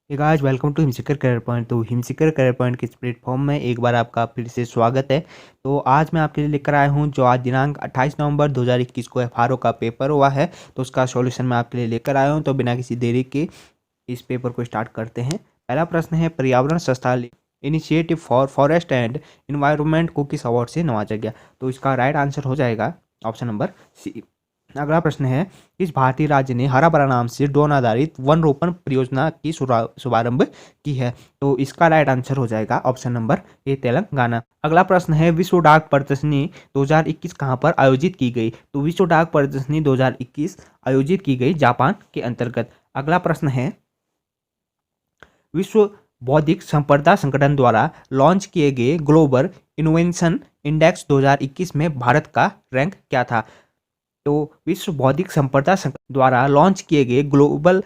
Hey guys, welcome to हिमसीकर career point. तो हिमसीकर करियर पॉइंट के इस प्लेटफॉर्म में एक बार आपका फिर से स्वागत है। तो आज मैं आपके लिए लेकर आया हूं जो आज दिनांक 28 नवंबर 2021 को एफआरओ का पेपर हुआ है, तो उसका सॉल्यूशन मैं आपके लिए लेकर आया हूं। तो बिना किसी देरी के इस पेपर को स्टार्ट करते हैं। पहला प्रश्न है, पर्यावरण संस्था initiative for forest and environment को किस अवार्ड से नवाजा गया? तो इसका राइट आंसर हो जाएगा ऑप्शन नंबर सी। अगला प्रश्न है, किस भारतीय राज्य ने हरा भरा नाम से ड्रोन आधारित वन रोपण परियोजना की शुभारंभ की है? तो इसका राइट आंसर हो जाएगा ऑप्शन नंबर ए, तेलंगाना। अगला प्रश्न है, विश्व डाक प्रदर्शनी 2021 कहाँ पर आयोजित की गई? तो विश्व डाक प्रदर्शनी 2021 आयोजित की गई जापान के अंतर्गत। अगला प्रश्न है, विश्व बौद्धिक संपदा संगठन द्वारा लॉन्च किए गए ग्लोबल इनोवेशन इंडेक्स 2021 में भारत का रैंक क्या था? तो विश्व बौद्धिक संपदा संगठन द्वारा लॉन्च किए गए ग्लोबल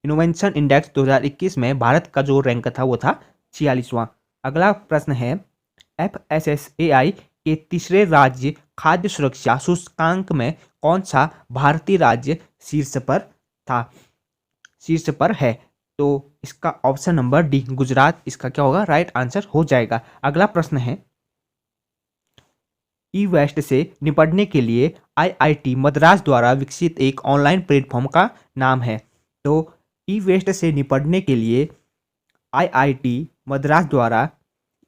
इनोवेशन इंडेक्स 2021 में भारत का जो रैंक था वो था 46वां। अगला प्रश्न है, FSSAI के तीसरे राज्य खाद्य सुरक्षा सूचकांक में कौन सा भारतीय राज्य शीर्ष पर है? तो इसका ऑप्शन नंबर डी, गुजरात, इसका क्या होगा? राइट आंसर हो जाएगा। अगला प्रश्न है, ई वेस्ट से निपटने के लिए आईआईटी मद्रास द्वारा विकसित एक ऑनलाइन प्लेटफॉर्म का नाम है। तो ई वेस्ट से निपटने के लिए आईआईटी मद्रास द्वारा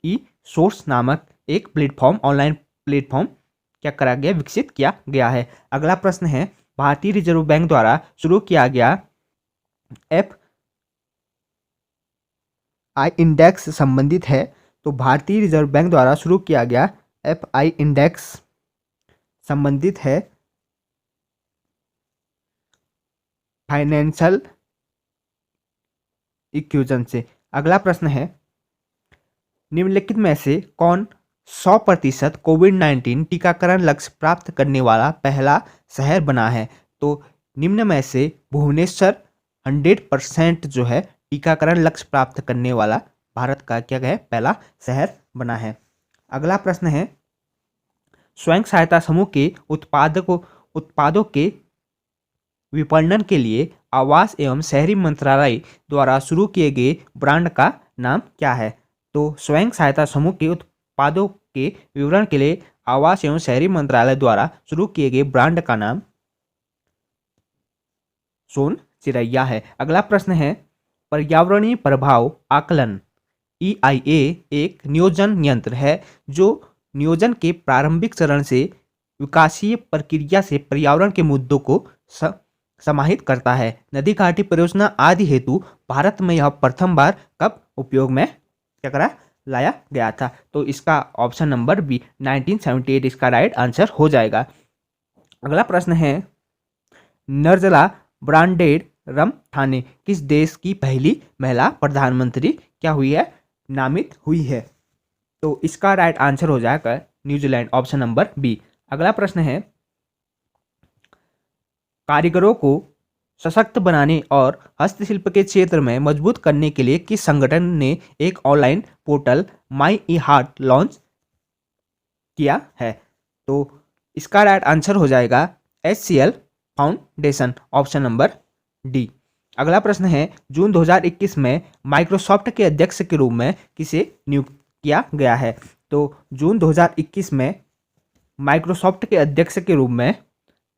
ई सोर्स नामक एक ऑनलाइन प्लेटफॉर्म क्या करा गया, विकसित किया गया है। अगला प्रश्न है, भारतीय रिजर्व बैंक द्वारा शुरू किया गया एफ आई इंडेक्स संबंधित है। तो भारतीय रिजर्व बैंक द्वारा शुरू किया गया FI इंडेक्स संबंधित है फाइनेंशियल इक्विजन से। अगला प्रश्न है, निम्नलिखित में से कौन 100% कोविड-19 टीकाकरण लक्ष्य प्राप्त करने वाला पहला शहर बना है? तो निम्न में से भुवनेश्वर 100% जो है टीकाकरण लक्ष्य प्राप्त करने वाला भारत का क्या है, पहला शहर बना है। अगला प्रश्न है, स्वयं सहायता समूह के उत्पादों के विपणन के लिए आवास एवं शहरी मंत्रालय द्वारा शुरू किए गए ब्रांड का नाम क्या है? तो स्वयं सहायता समूह के उत्पादों के विवरण के लिए आवास एवं शहरी मंत्रालय द्वारा शुरू किए गए ब्रांड का नाम सोन चिरैया है। अगला प्रश्न है, पर्यावरणीय प्रभाव आकलन EIA एक नियोजन यंत्र है जो नियोजन के प्रारंभिक चरण से विकासीय प्रक्रिया से पर्यावरण के मुद्दों को समाहित करता है। नदी घाटी परियोजना आदि हेतु भारत में यह प्रथम बार कब उपयोग में क्या करा लाया गया था? तो इसका ऑप्शन नंबर बी, 1978 इसका राइट आंसर हो जाएगा। अगला प्रश्न है, नर्मदा ब्रांडेड रम ठाने किस देश की पहली महिला प्रधानमंत्री क्या हुई है, नामित हुई है? तो इसका राइट आंसर हो जाएगा न्यूजीलैंड, ऑप्शन नंबर बी। अगला प्रश्न है, कारीगरों को सशक्त बनाने और हस्तशिल्प के क्षेत्र में मजबूत करने के लिए किस संगठन ने एक online portal my E heart launch किया है? तो इसका राइट आंसर हो जाएगा HCL foundation, option number D. अगला प्रश्न है, जून 2021 में माइक्रोसॉफ्ट के अध्यक्ष के रूप में किसे नियुक्त किया गया है? तो जून 2021 में माइक्रोसॉफ्ट के अध्यक्ष के रूप में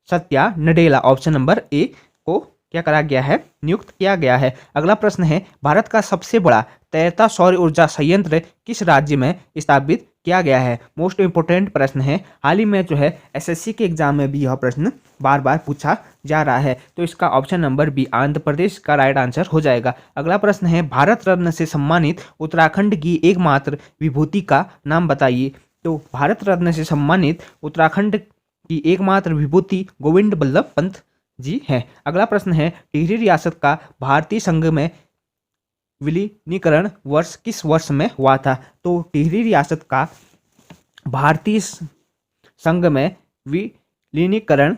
सत्या नडेला, ऑप्शन नंबर ए को क्या करा गया है, नियुक्त किया गया है। अगला प्रश्न है, भारत का सबसे बड़ा तैरता सौर ऊर्जा संयंत्र किस राज्य में स्थापित किया गया है? मोस्ट इंपोर्टेंट प्रश्न है। हाल ही में जो है SSC के एग्जाम में भी यह प्रश्न बार बार पूछा जा रहा है। तो इसका option number B, Andhra Pradesh का राइट आंसर हो जाएगा। अगला प्रश्न है, भारत रत्न से सम्मानित उत्तराखंड की एकमात्र विभूति का नाम बताइए। तो भारत रत्न से सम्मानित उत्तराखंड की एकमात्र विभूति गोविंद बल्लभ पंत जी हैं। अगला प्रश्न है, टिहरी रियासत का भारतीय संघ में विलीनीकरण वर्ष किस वर्ष में हुआ था? तो टिहरी रियासत का भारतीय संघ में विलीनीकरण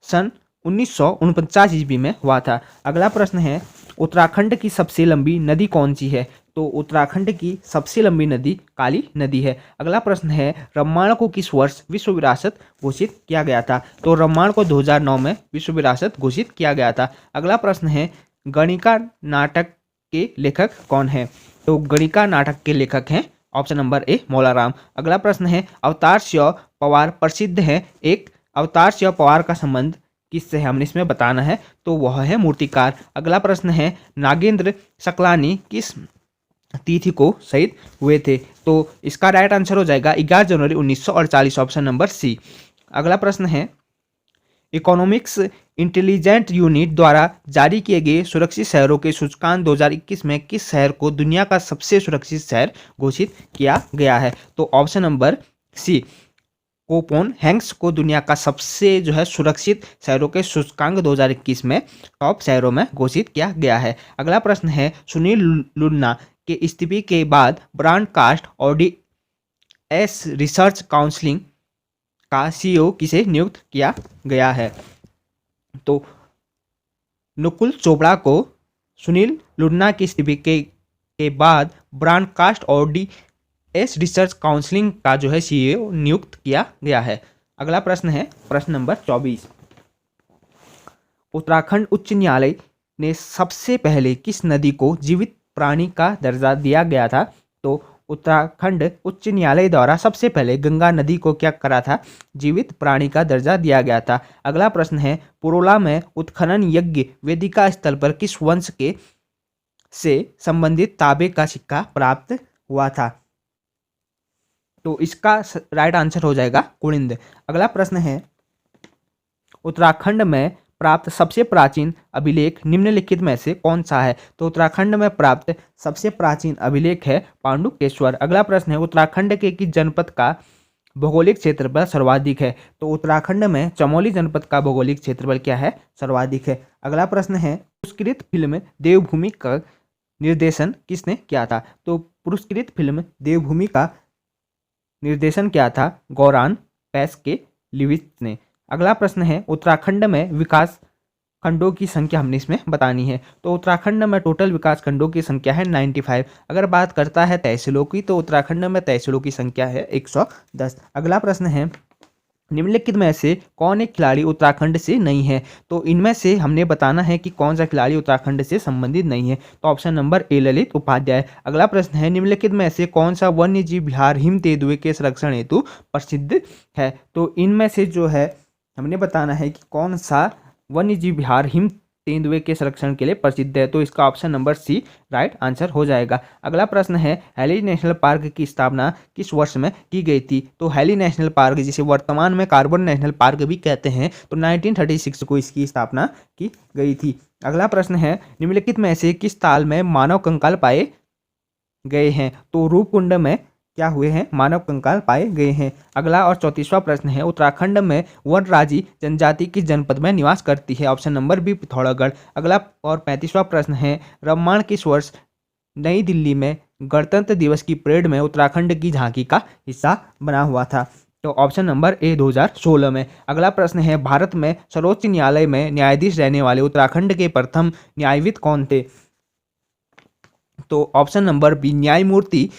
सन 1949 ईस्वी में हुआ था। अगला प्रश्न है, उत्तराखंड की सबसे लंबी नदी कौन सी है? तो उत्तराखंड की सबसे लंबी नदी काली नदी है। अगला प्रश्न है, रामायण को किस वर्ष विश्व विरासत घोषित किया गया था? तो रामायण को 2009 में विश्व विरासत घोषित किया गया था। अगला प्रश्न है, गणिका नाटक के लेखक कौन है? तो गणिका नाटक के लेखक हैं ऑप्शन नंबर ए मौलाराम। अगला प्रश्न है अवतार सिंह पवार प्रसिद्ध है। एक अवतार सिंह पवार का संबंध किससे है हमने इसमें बताना है, तो वह है मूर्तिकार। अगला प्रश्न है नागेंद्र सकलानी किस तिथि को शहीद हुए थे? तो इसका राइट आंसर हो जाएगा 11 जनवरी 1948 ऑप्शन नंबर सी। अगला प्रश्न है इकोनॉमिक्स इंटेलिजेंट यूनिट द्वारा जारी किए गए सुरक्षित शहरों के सूचकांक 2021 में किस शहर को दुनिया का सबसे सुरक्षित शहर घोषित किया गया है? तो ऑप्शन नंबर सी कोपोन हैंग्स को दुनिया का सबसे जो है सुरक्षित शहरों के सूचकांक 2021 में टॉप शहरों में घोषित किया गया है। अगला प्रश्न है सुनील लुन्ना के इस्तीफे के बाद ब्रॉडकास्ट ऑडिएंस रिसर्च काउंसिल का सीईओ किसे नियुक्त किया गया है? तो नकुल चोपड़ा को सुनील लुन्ना के इस्तीफे के बाद ब्रॉडकास्ट ऑडिएंस रिसर्च काउंसिल का जो है सीईओ नियुक्त किया गया है। अगला प्रश्न है प्रश्न नंबर 24। उत्तराखंड उच्च न्यायालय ने सबसे पहले किस नदी को जीवित प्राणी का दर्जा दिया गया था? तो उत्तराखंड उच्च न्यायालय द्वारा सबसे पहले गंगा नदी को क्या करा था? जीवित प्राणी का दर्जा दिया गया था। अगला प्रश्न है पुरोला में उत्खनन यज्ञ वेदिका स्थल पर किस वंश के से संबंधित तांबे का सिक्का प्राप्त हुआ था? तो इसका राइट आंसर हो जाएगा कुलिंद। अगला प्रश्न है उत्तराखंड में प्राप्त सबसे प्राचीन अभिलेख निम्नलिखित में से कौन सा है? तो उत्तराखंड में प्राप्त सबसे प्राचीन अभिलेख है पांडुकेश्वर। अगला प्रश्न है उत्तराखंड के किस जनपद का भौगोलिक क्षेत्रफल सर्वाधिक है? तो उत्तराखंड में चमोली जनपद का भौगोलिक क्षेत्रफल क्या है? सर्वाधिक है। अगला प्रश्न है पुरस्कृत फिल्म देवभूमि का निर्देशन किसने किया था? तो पुरस्कृत फिल्म देवभूमि का निर्देशन किया था गौरान पैसकेलिविच ने। अगला प्रश्न है उत्तराखंड में विकास खंडों की संख्या हमने इसमें बतानी है। तो उत्तराखंड में टोटल विकास खंडों की संख्या है 95। अगर बात करता है तहसीलों की तो उत्तराखंड में तहसीलों की संख्या है 110। अगला प्रश्न है निम्नलिखित में से कौन एक खिलाड़ी उत्तराखंड से नहीं है? तो इनमें से हमने बताना है कि कौन सा खिलाड़ी उत्तराखंड से संबंधित नहीं है। तो option number A Lalit Upadhyay. अगला प्रश्न है निम्नलिखित में से कौन सा वन्य जीव विहार हिम तेंदुए के संरक्षण हेतु प्रसिद्ध है? तो इनमें से जो है हमने बताना है कि कौन सा वन्य जीव विहार हिम तेंदुए के संरक्षण के लिए प्रसिद्ध है। तो इसका option number C right answer हो जाएगा। अगला प्रश्न है हैली नेशनल पार्क की स्थापना किस वर्ष में की गई थी? तो हैली नेशनल पार्क जिसे वर्तमान में कार्बन नेशनल पार्क भी कहते हैं, तो 1936 को इसकी स्थापना की गई थी। अगला प्रश्न है निम्नलिखित में से किस ताल में मानव कंकाल पाए गए हैं? तो रूपकुंड में क्या हुए हैं? मानव कंकाल पाए गए हैं। अगला और 34वां प्रश्न है उत्तराखंड में वनराजी जनजाति किस जनपद में निवास करती है? Option number B Pithoragarh. अगला और 35वां प्रश्न है ब्रह्मांड किस वर्ष नई दिल्ली में गणतंत्र दिवस की परेड में उत्तराखंड की झांकी का हिस्सा बना हुआ था? तो ऑप्शन नंबर ए 2016 में। अगला प्रश्न है भारत में सर्वोच्च न्यायालय में न्यायाधीश रहने वाले उत्तराखंड के प्रथम न्यायविद कौन थे? तो ऑप्शन नंबर बी न्यायमूर्ति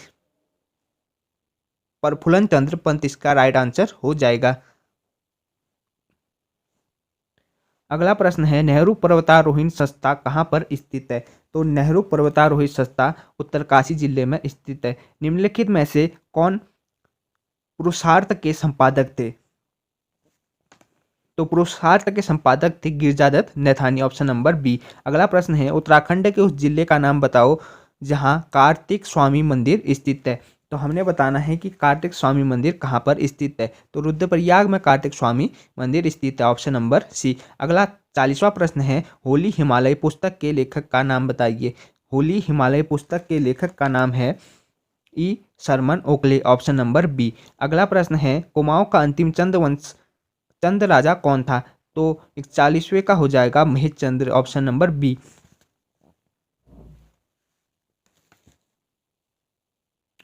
प्रफुल्ल चंद्र पंत इसका राइट आंसर हो जाएगा। अगला प्रश्न है नेहरू पर्वतारोहण संस्था कहाँ पर स्थित है? तो नेहरू पर्वतारोहण संस्था उत्तरकाशी जिले में स्थित है। निम्नलिखित में से कौन पुरुषार्थ के संपादक थे? तो पुरुषार्थ के संपादक थे Girijadatt Naithani. Option number B. अगला प्रश्न है उत्तराखंड के उस जिले का नाम बताओ जहां कार्तिक स्वामी मंदिर स्थित है। तो हमने बताना है कि कार्तिक स्वामी मंदिर कहाँ पर स्थित है। तो रुद्रप्रयाग में कार्तिक स्वामी मंदिर स्थित है। Option number C. अगला 40वां प्रश्न है होली हिमालय पुस्तक के लेखक का नाम बताइए। होली हिमालय पुस्तक के लेखक का नाम है E Sherman Oakley. Option number B. अगला प्रश्न है कुमाऊं का अंतिम चंद राजा कौन था? तो 41वें का हो जाएगा Mahesh Chandra. Option number B.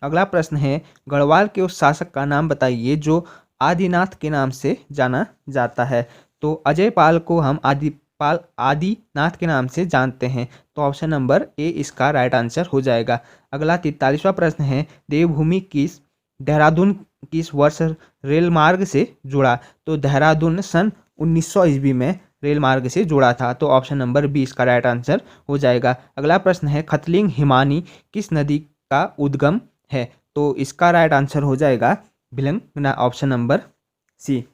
अगला प्रश्न है गढ़वाल के उस शासक का नाम बताइए जो आदिनाथ के नाम से जाना जाता है। तो अजय पाल को हम आदिनाथ के नाम से जानते हैं। तो ऑप्शन नंबर ए इसका राइट आंसर हो जाएगा। अगला 43वां प्रश्न है देवभूमि देहरादून किस वर्ष रेल मार्ग से जुड़ा? तो देहरादून सन 1900 ईस्वी में रेल मार्ग से जोड़ा था। तो ऑप्शन नंबर बी इसका राइट आंसर हो जाएगा। अगला प्रश्न है खतलिंग हिमानी किस नदी का उद्गम है? तो इसका राइट आंसर हो जाएगा भिलंगना, ऑप्शन नंबर सी।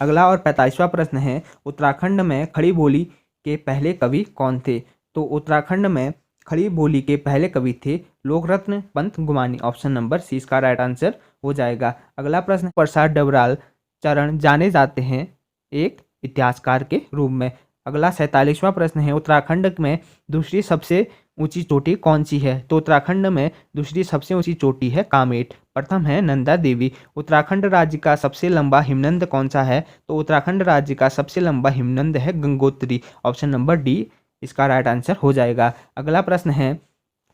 अगला और 45वां प्रश्न है उत्तराखंड में खड़ी बोली के पहले कवि कौन थे? तो उत्तराखंड में खड़ी बोली के पहले कवि थे लोकरत्न पंत गुमानी, ऑप्शन नंबर सी इसका राइट आंसर हो जाएगा। अगला प्रश्न प्रसाद डबराल चरण जाने जाते हैं एक इतिहासकार के रूप में। अगला 47वां प्रश्न है उत्तराखंड में दूसरी सबसे ऊंची चोटी कौन सी है? तो उत्तराखंड में दूसरी सबसे ऊंची चोटी है कामेट, प्रथम है नंदा देवी। उत्तराखंड राज्य का सबसे लंबा हिमनद कौन सा है? तो उत्तराखंड राज्य का सबसे लंबा हिमनद है गंगोत्री, ऑप्शन नंबर डी इसका राइट आंसर हो जाएगा। अगला प्रश्न है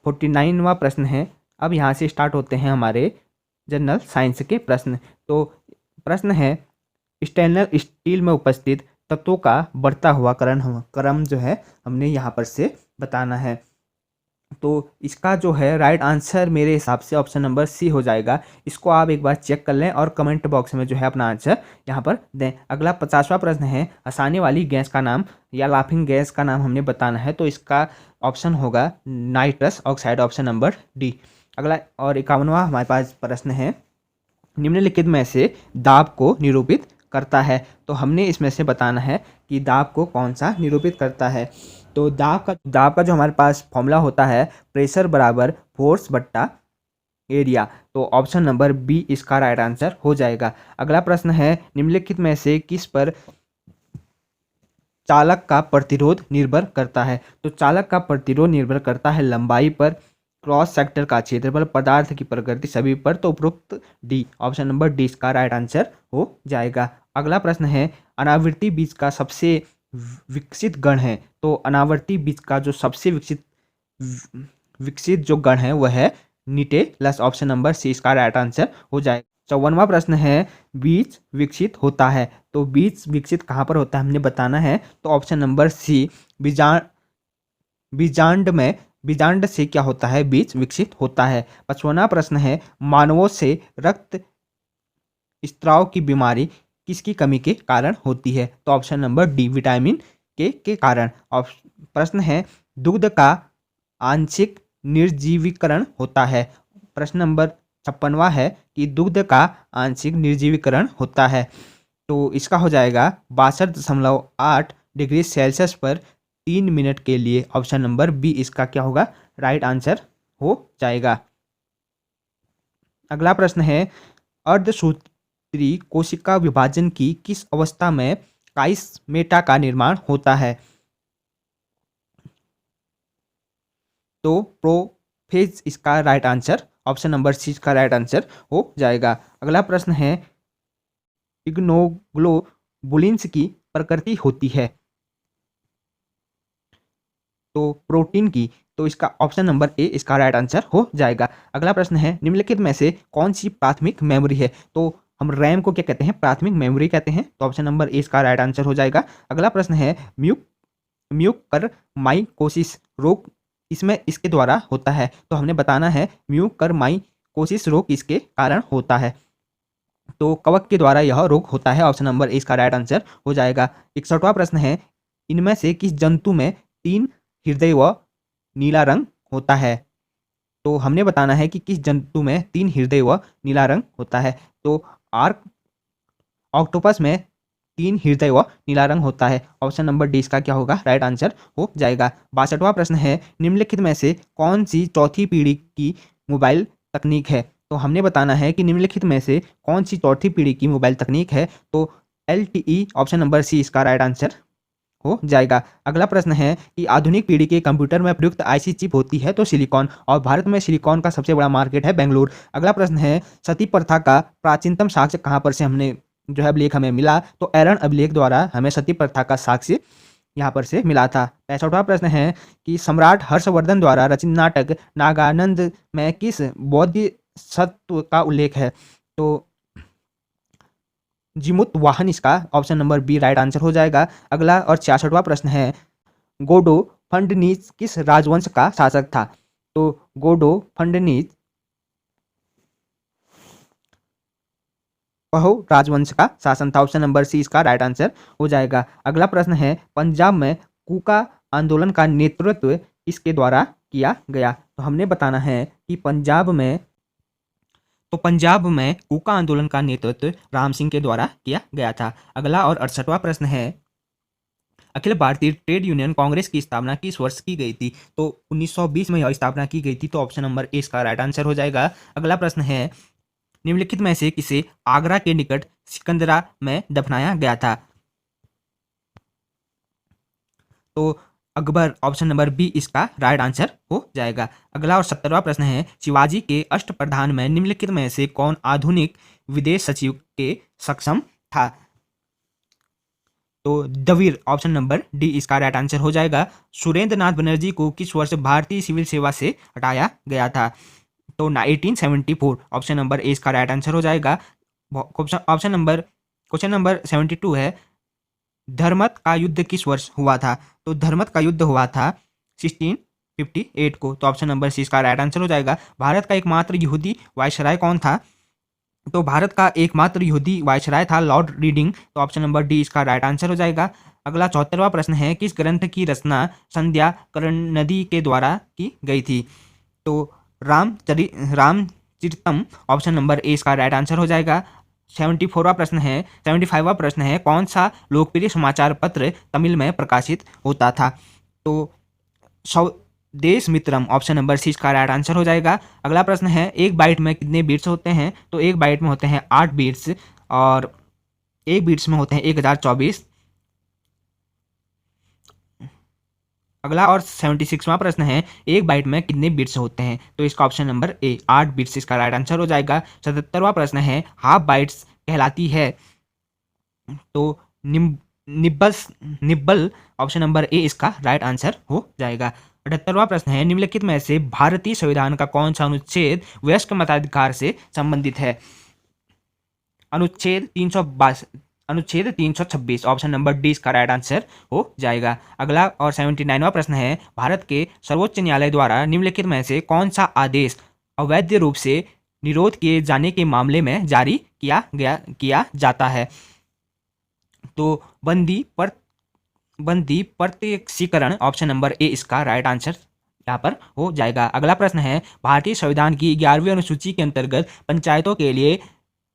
49वां प्रश्न है। अब यहाँ से स्टार्ट होते हैं हमारे जनरल साइंस के प्रश्न। तो प्रश्न है स्टेनलेस स्टील में उपस्थित तत्वों का बढ़ता हुआ क्रम जो है हमने यहाँ पर से बताना है। तो इसका जो है राइट आंसर मेरे हिसाब से ऑप्शन नंबर सी हो जाएगा। इसको आप एक बार चेक कर लें और कमेंट बॉक्स में जो है अपना आंसर यहाँ पर दें। अगला 50वां प्रश्न है हंसाने वाली गैस का नाम या लाफिंग गैस का नाम हमने बताना है। तो इसका ऑप्शन होगा nitrous oxide, option number D. अगला और 51वां हमारे पास प्रश्न है निम्नलिखित में से दाब को निरूपित करता है? तो हमने इसमें से बताना है कि दाब को कौन सा निरूपित करता है। तो दाब का जो हमारे पास फॉर्मूला होता है प्रेशर बराबर फोर्स बट्टा एरिया। तो ऑप्शन नंबर बी इसका राइट आंसर हो जाएगा। अगला प्रश्न है निम्नलिखित में से किस पर चालक का प्रतिरोध निर्भर करता है? तो चालक का प्रतिरोध निर्भर करता है लंबाई पर, क्रॉस सेक्टर का क्षेत्रफल, पदार्थ की प्रकृति, सभी पर। तो उपरोक्त डी, ऑप्शन नंबर डी इसका राइट आंसर हो जाएगा। अगला प्रश्न है अनावृति बीज का सबसे विकसित गण है? तो अनावर्ती बीज का जो सबसे विकसित जो गण है वह है निटेलस, ऑप्शन नंबर सी इसका राइट आंसर हो जाएगा। 54वां प्रश्न है बीज विकसित होता है? तो बीज विकसित कहाँ पर होता है हमने बताना है। तो ऑप्शन नंबर सी बीजांड में, बीजांड से क्या होता है बीज विकसित होता है। 55वां प्रश्न है मानवों से रक्त स्त्राव की बीमारी किसकी कमी के कारण होती है? तो ऑप्शन नंबर डी विटामिन के कारण। प्रश्न है दुग्ध का आंशिक निर्जीवीकरण होता है? प्रश्न नंबर 56वां है कि दुग्ध का आंशिक निर्जीवीकरण होता है। तो इसका हो जाएगा 62.8 डिग्री सेल्सियस पर 3 मिनट के लिए, ऑप्शन नंबर बी इसका क्या होगा राइट आंसर हो जाएगा। अगला प्रश्न है अर्धसूत्री कोशिका विभाजन की किस अवस्था में काइस्मेटा का निर्माण होता है? तो प्रोफेज इसका right answer, option number C इसका राइट आंसर हो जाएगा। अगला प्रश्न है इग्नोग्लोबुलिन्स की प्रकृति होती है? तो प्रोटीन की। तो इसका ऑप्शन नंबर ए इसका राइट आंसर हो जाएगा। अगला प्रश्न है निम्नलिखित में से कौन सी प्राथमिक मेमोरी है? तो हम रैम को क्या कहते हैं प्राथमिक मेमोरी कहते हैं। तो ऑप्शन नंबर ए इसका राइट आंसर हो जाएगा। अगला प्रश्न है म्यूकरमाइकोसिस रोग इसमें इसके द्वारा होता है? तो हमने बताना है म्यूकरमाइकोसिस रोग किसके कारण होता है? तो कवक के द्वारा यह रोग होता है, ऑप्शन नंबर ए इसका राइट आंसर हो जाएगा। 61वां प्रश्न है इनमें से किस जंतु में 3 हृदय व नीला रंग होता है? तो हमने बताना है कि किस जंतु में 3 हृदय व नीला रंग होता है। तो आर्क ऑक्टोपस में 3 हृदय व नीला रंग होता है, ऑप्शन नंबर डी इसका क्या होगा राइट आंसर हो जाएगा। 62वां प्रश्न है निम्नलिखित में से कौन सी चौथी पीढ़ी की मोबाइल तकनीक है? तो हमने बताना है कि निम्नलिखित में से कौन सी चौथी पीढ़ी की मोबाइल तकनीक है? तो LTE, ऑप्शन नंबर सी इसका राइट आंसर हो जाएगा। अगला प्रश्न है कि आधुनिक पीढ़ी के कंप्यूटर में प्रयुक्त IC चिप होती है? तो सिलिकॉन, और भारत में सिलिकॉन का सबसे बड़ा मार्केट है बेंगलुरु। अगला प्रश्न है सती प्रथा का प्राचीनतम साक्ष्य कहाँ पर से हमने जो है अभिलेख हमें मिला? तो एरन अभिलेख द्वारा हमें सती प्रथा का साक्ष्य यहाँ पर से मिला था। 65वां प्रश्न है कि सम्राट हर्षवर्धन द्वारा रचित नाटक नागानंद में किस बौद्ध सत्व का उल्लेख है? तो जिमुत वाहन इसका option number B right answer हो जाएगा। अगला और 66वां प्रश्न है गोडो फंडनीज किस राजवंश का शासक था? तो गोडो फंडनीज पहो राजवंश का शासन था। ऑप्शन नंबर सी इसका राइट आंसर हो जाएगा। अगला प्रश्न है पंजाब में कूका आंदोलन का नेतृत्व किसके द्वारा किया गया? तो हमने बताना है कि पंजाब में कूका आंदोलन का नेतृत्व राम सिंह के द्वारा किया गया था। अगला और 68वां प्रश्न है अखिल भारतीय ट्रेड यूनियन कांग्रेस की स्थापना किस वर्ष की गई थी? तो 1920 में यह स्थापना की गई थी। तो ऑप्शन नंबर ए इसका राइट आंसर हो जाएगा। अगला प्रश्न है निम्नलिखित में से किसे आगरा के निकट सिकंदरा में दफनाया गया था? तो अकबर, ऑप्शन नंबर बी इसका राइट आंसर हो जाएगा। अगला और 70वां प्रश्न है शिवाजी के अष्टप्रधान में निम्नलिखित में से कौन आधुनिक विदेश सचिव के सक्षम था? तो द्रविड़, ऑप्शन नंबर डी इसका राइट आंसर हो जाएगा। सुरेंद्र नाथ बनर्जी को किस वर्ष भारतीय सिविल सेवा से हटाया गया था? तो 1874, ऑप्शन नंबर ए इसका राइट आंसर हो जाएगा। क्वेश्चन नंबर 72 है धर्मत का युद्ध किस वर्ष हुआ था? तो धर्मत का युद्ध हुआ था 1658 को। तो ऑप्शन नंबर सी इसका राइट आंसर हो जाएगा। भारत का एकमात्र यहूदी वायसराय कौन था? तो भारत का एकमात्र यहूदी वायसराय था लॉर्ड रीडिंग। तो ऑप्शन नंबर डी इसका राइट आंसर हो जाएगा। अगला 74वां प्रश्न है किस ग्रंथ की रचना संध्या करुणनिधि के द्वारा की गई थी? तो रामचरितम, ऑप्शन नंबर ए इसका राइट आंसर हो जाएगा। 75वां प्रश्न है कौन सा लोकप्रिय समाचार पत्र तमिल में प्रकाशित होता था? तो स्वदेश मित्रम, ऑप्शन नंबर सी इसका राइट आंसर हो जाएगा। अगला प्रश्न है एक बाइट में कितने बीट्स होते हैं? तो एक बाइट में होते हैं 8 बीट्स और एक बीट्स में होते हैं 1024। अगला और 76वां प्रश्न है एक बाइट में कितने बिट्स होते हैं? तो इसका ऑप्शन नंबर ए 8 बिट्स इसका राइट आंसर हो जाएगा। 77वां प्रश्न है हाफ बाइट्स कहलाती है तो निब्बल, ऑप्शन नंबर ए इसका राइट आंसर हो जाएगा। 78वां प्रश्न है निम्नलिखित में से भारतीय संविधान का कौन सा अनुच्छेद वयस्क मताधिकार से संबंधित है? अनुच्छेद 326, ऑप्शन नंबर डी इसका राइट आंसर हो जाएगा। अगला और 79वां प्रश्न है भारत के सर्वोच्च न्यायालय द्वारा निम्नलिखित में से कौन सा आदेश अवैध रूप से निरोध किए जाने के मामले में जारी किया जाता है? तो बंदी प्रत्यक्षीकरण, ऑप्शन नंबर ए इसका राइट आंसर यहाँ पर हो जाएगा। अगला प्रश्न है भारतीय संविधान की 11वीं अनुसूची के अंतर्गत पंचायतों के लिए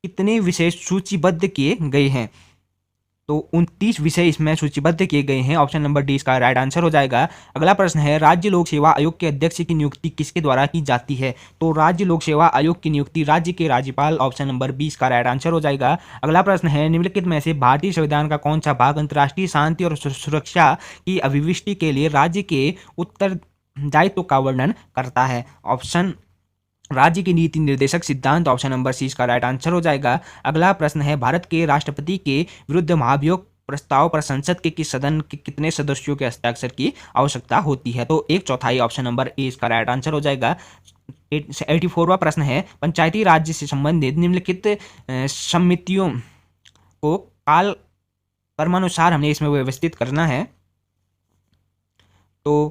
कितने विषय सूचीबद्ध किए गए हैं? तो 29 विषय इसमें सूचीबद्ध किए गए हैं। ऑप्शन नंबर डी इसका राइट आंसर हो जाएगा। अगला प्रश्न है राज्य लोक सेवा आयोग के अध्यक्ष की नियुक्ति किसके द्वारा की जाती है? तो राज्य लोक सेवा आयोग की नियुक्ति राज्य के राज्यपाल, ऑप्शन नंबर बी इसका राइट आंसर हो जाएगा। अगला प्रश्न है निम्नलिखित में से भारतीय संविधान का कौन सा भाग अंतर्राष्ट्रीय शांति और सुरक्षा की अभिविष्टि के लिए राज्य के उत्तरदायित्व का वर्णन करता है? ऑप्शन राज्य की नीति निर्देशक सिद्धांत, ऑप्शन नंबर सी इसका राइट आंसर हो जाएगा। अगला प्रश्न है भारत के राष्ट्रपति के विरुद्ध महाभियोग प्रस्ताव पर संसद के किस सदन के कितने सदस्यों के हस्ताक्षर की आवश्यकता होती है? तो 1/4, ऑप्शन नंबर ए इसका राइट आंसर हो जाएगा। 84वां प्रश्न है पंचायती राज्य से संबंधित निम्नलिखित समितियों को काल कर्मानुसार हमने इसमें व्यवस्थित करना है। तो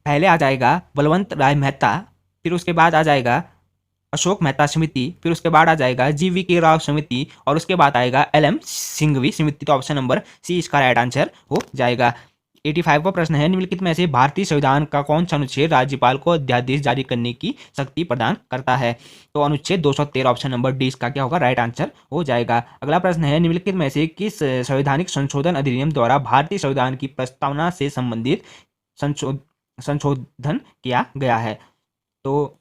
पहले आ जाएगा बलवंत राय मेहता, फिर उसके बाद आ जाएगा अशोक मेहता समिति, फिर उसके बाद आ जाएगा GV राव समिति और उसके बाद आएगा LM सिंघवी समिति। तो ऑप्शन नंबर सी इसका राइट आंसर हो जाएगा। 85वां प्रश्न है निम्नलिखित में से भारतीय संविधान का कौन सा अनुच्छेद राज्यपाल को अध्यादेश जारी करने की शक्ति प्रदान करता है? तो अनुच्छेद 213, ऑप्शन नंबर डी इसका क्या होगा राइट आंसर हो जाएगा। अगला प्रश्न है निम्नलिखित में से किस संवैधानिक संशोधन अधिनियम द्वारा भारतीय संविधान की प्रस्तावना से संबंधित संशोधन किया गया है? तो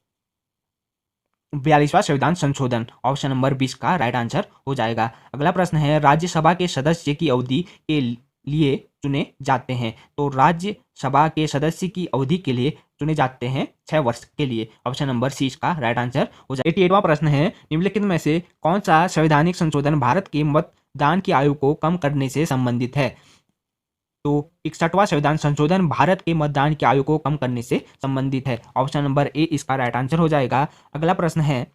42वां संविधान संशोधन, ऑप्शन नंबर 20 का राइट आंसर हो जाएगा। अगला प्रश्न है राज्यसभा के सदस्य की अवधि के लिए चुने जाते हैं? तो राज्यसभा के सदस्य की अवधि के लिए चुने जाते हैं 6 वर्ष के लिए। ऑप्शन नंबर सी इसका राइट आंसर हो जाएगा। 88वां प्रश्न है निम्नलिखित में से कौन सा संवैधानिक संशोधन भारत के मतदान की आयु को कम करने से संबंधित है? तो 61वां संविधान संशोधन भारत के मतदान की आयु को कम करने से संबंधित है। ऑप्शन नंबर ए इसका राइट आंसर हो जाएगा। अगला प्रश्न है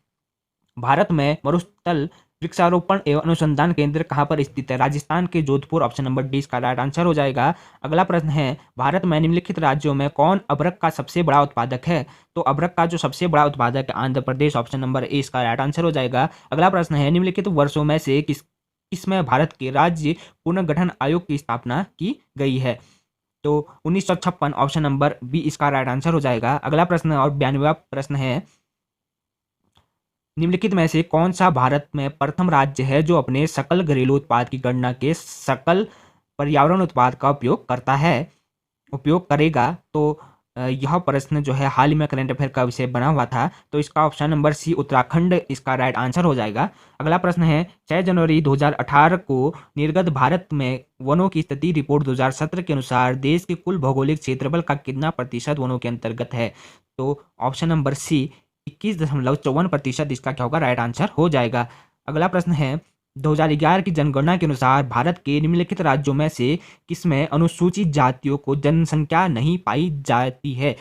भारत में मरुस्थल वृक्षारोपण एवं अनुसंधान केंद्र कहाँ पर स्थित है? राजस्थान के जोधपुर। ऑप्शन नंबर डी इसका राइट आंसर हो जाएगा। अगला प्रश्न है, भारत में निम्नलिखित राज्यों में कौन अभ्रक का सबसे बड़ा उत्पादक है? तो अभ्रक का जो सबसे बड़ा उत्पादक है आंध्र प्रदेश। ऑप्शन नंबर ए इसका राइट आंसर हो जाएगा। अगला प्रश्न है, निम्नलिखित वर्षों में से किसमें भारत के राज्य पुनर्गठन आयोग की स्थापना की गई है? तो 1956। ऑप्शन नंबर बी इसका राइट आंसर हो जाएगा। अगला प्रश्न और 92वां प्रश्न है, निम्नलिखित में से कौन सा भारत में प्रथम राज्य है जो अपने सकल घरेलू उत्पाद की गणना के सकल पर्यावरण उत्पाद का उपयोग करेगा? तो यह प्रश्न जो है हाल ही में करंट अफेयर का विषय बना हुआ था, तो इसका ऑप्शन नंबर सी उत्तराखंड इसका राइट आंसर हो जाएगा। अगला प्रश्न है, 6 जनवरी 2018 को निर्गत भारत में वनों की स्थिति रिपोर्ट 2017 के अनुसार देश के कुल भौगोलिक क्षेत्रफल का कितना प्रतिशत वनों के अंतर्गत है? तो ऑप्शन नंबर सी 21.54% इसका क्या होगा? राइट आंसर हो जाएगा। अगला प्रश्न है, 2011 की जनगणना के अनुसार भारत के निम्नलिखित राज्यों में से किसमें अनुसूचित जातियों को जनसंख्या नहीं पाई जाती है?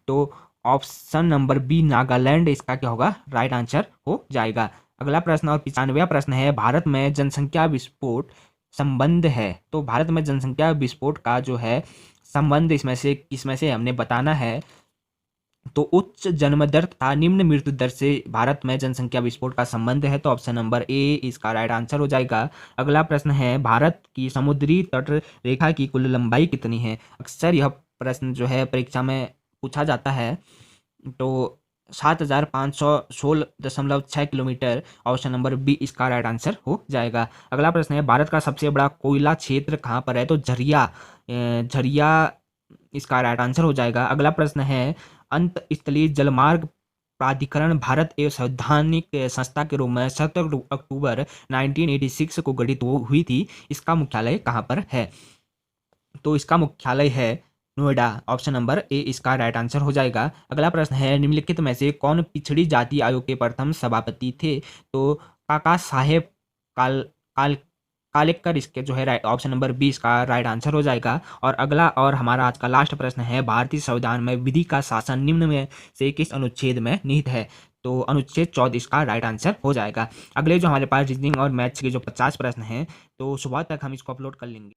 तो ऑप्शन नंबर बी नागालैंड इसका क्या होगा? राइट आंसर हो जाएगा। अगला प्रश्न और 95वां प्रश्न है, भारत में जनसंख्या विस्फोट संबंध है। तो भारत में जनसंख्या विस्फोट का जो है संबंध इसमें से किसमें से हमने बताना है? तो उच्च जन्म दर तथा निम्न मृत्यु दर से भारत में जनसंख्या विस्फोट का संबंध है। तो ऑप्शन नंबर ए इसका राइट आंसर हो जाएगा। अगला प्रश्न है, भारत की समुद्री तट रेखा की कुल लंबाई कितनी है? अक्सर यह प्रश्न जो है परीक्षा में पूछा जाता है। तो 7516.6 किलोमीटर। ऑप्शन नंबर बी इसका राइट आंसर हो जाएगा। अगला प्रश्न है, भारत का सबसे बड़ा कोयला क्षेत्र कहाँ पर है? तो झरिया इसका राइट आंसर हो जाएगा। अगला प्रश्न है, अंत स्थलीय जलमार्ग प्राधिकरण भारत एक संवैधानिक संस्था के रूप में 17 अक्टूबर 1986 को गठित हुई थी। इसका मुख्यालय कहाँ पर है? तो इसका मुख्यालय है नोएडा। ऑप्शन नंबर ए इसका राइट आंसर हो जाएगा। अगला प्रश्न है, निम्नलिखित में से कौन पिछड़ी जाति आयोग के प्रथम सभापति थे? तो काका साहेब काल काल कालेकर इसके जो है राइट ऑप्शन नंबर बी इसका राइट आंसर हो जाएगा। और अगला और हमारा आज का लास्ट प्रश्न है, भारतीय संविधान में विधि का शासन निम्न में से किस अनुच्छेद में निहित है? तो अनुच्छेद 14 इसका राइट आंसर हो जाएगा। अगले जो हमारे पास रीजनिंग और मैथ्स के जो 50 प्रश्न हैं, तो सुबह तक हम इसको अपलोड कर लेंगे।